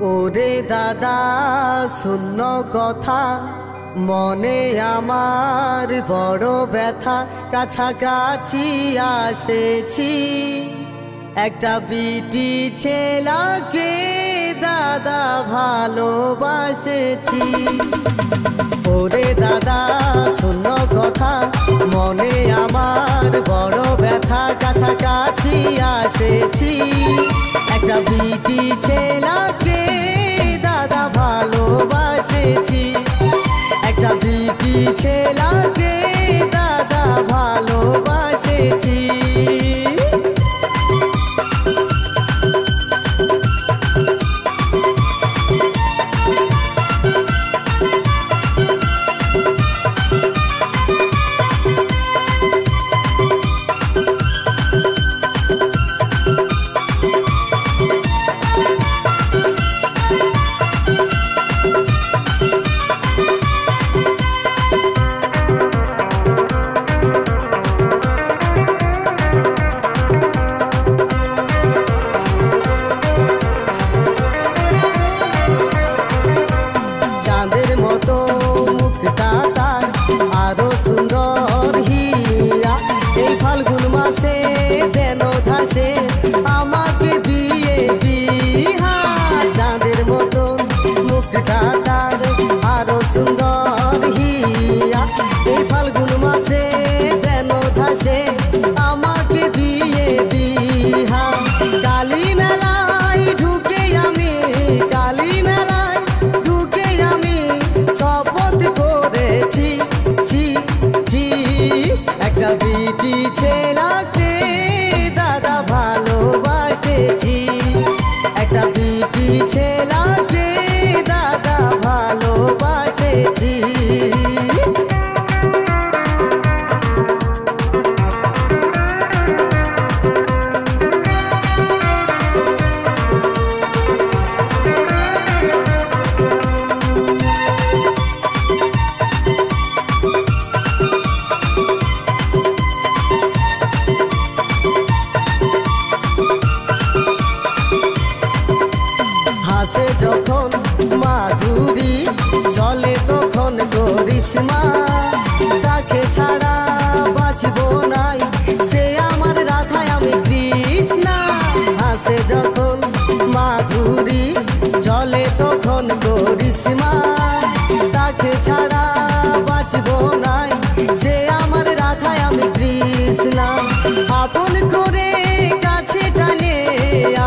ওরে দাদা শূন্য কথা মনে আমার বড় ব্যথা, কাছাকাছি আসেছি একটা বিটি ছেলাকে দাদা ভালোবাসেছি। ওরে দাদা শূন্য কথা মনে আমার বড় ব্যথা, কাছাকাছি আসেছি একটা বিটি ছেলাকে দাদা ভালোবাসেছি, একটা বিটি ছেলাকে দাদা ভালোবাসেছি। আরো সুন্দর হিয়া এই ফাল্গুন মাসে দেন ধাসে আমাকে দিয়ে বিহা, চাঁদের মতো মুখটা তার আরো সুন্দর হিয়া এই ফাল্গুন মাসে দেন ধাসে আমাকে দিয়ে বিহা। কালী মেলায় ঢুকে আমি, কালী মেলায় ঢুকে আমি শপথ করেছি একটা বিটি ছেলাকে দাদা ভালোবাসেছি, একটা বিটি ছেলাকে দাদা ভালোবাসেছি। হাসে যখন মাধুরী চলে তখন করিশ্মা, তাকে ছাড়া বাঁচব নাই সে আমার রাধায় আমি কৃষ্ণা। হাসে যখন মাধুরী চলে তখন করিশ্মা, তাকে ছাড়া বাঁচব নাই সে আমার রাধায় আমি কৃষ্ণা। আপন করে কাছে টানে,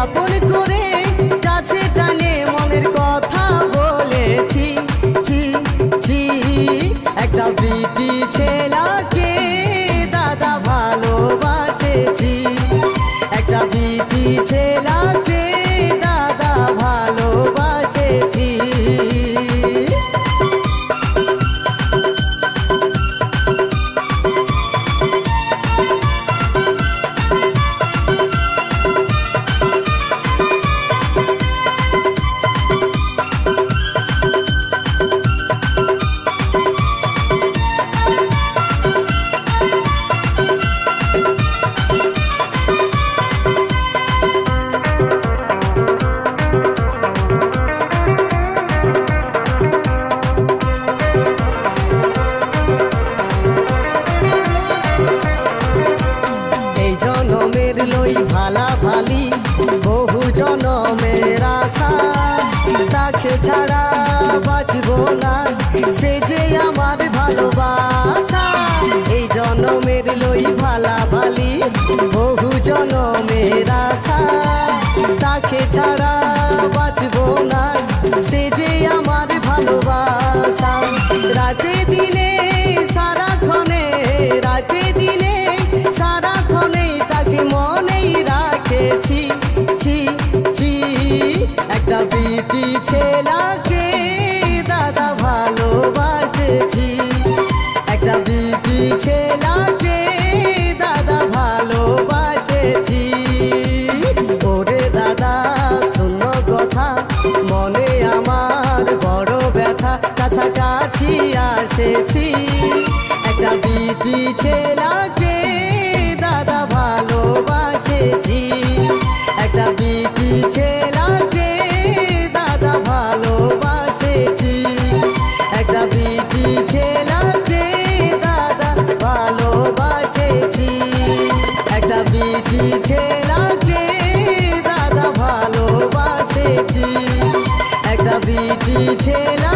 আপন করে কাছে টানে মনের কথা বলেছি একটা বিটি ছেলাকে দাদা ভালোবাসেছি, একটা বিটি ছেলাকে দাদা ভালোবাসেছি। লই ভালা ভালি বহু জনমের আশা, তাকে ছাড়া বাঁচব না সে যে আমার ভালোবাসা। এই জনমের লই ভালা ভালি বহু জনমের আশা, তাকে ছাড়া বাঁচব না সে যে আমার ভালোবাসা। রাতে দিনে সারাক্ষণে, রাতে দিনে সারাক্ষণে তাকে মনেই রাখেছি একটা বিটি ছেলাকে দাদা ভালোবাসেছি, একটা বিটি ছেলাকে দাদা ভালোবাসেছি। ওরে দাদা শূন্য কথা মনে আমার বড় ব্যথা, কাছাকাছি আসেছি একটা বিটি ছেলাকে দাদা ভালোবাসেছি, একটা বিটি ছেলাকে দাদা ছেলাকে দাদা ভালোবাসেছি, একটা বিটি ছেলা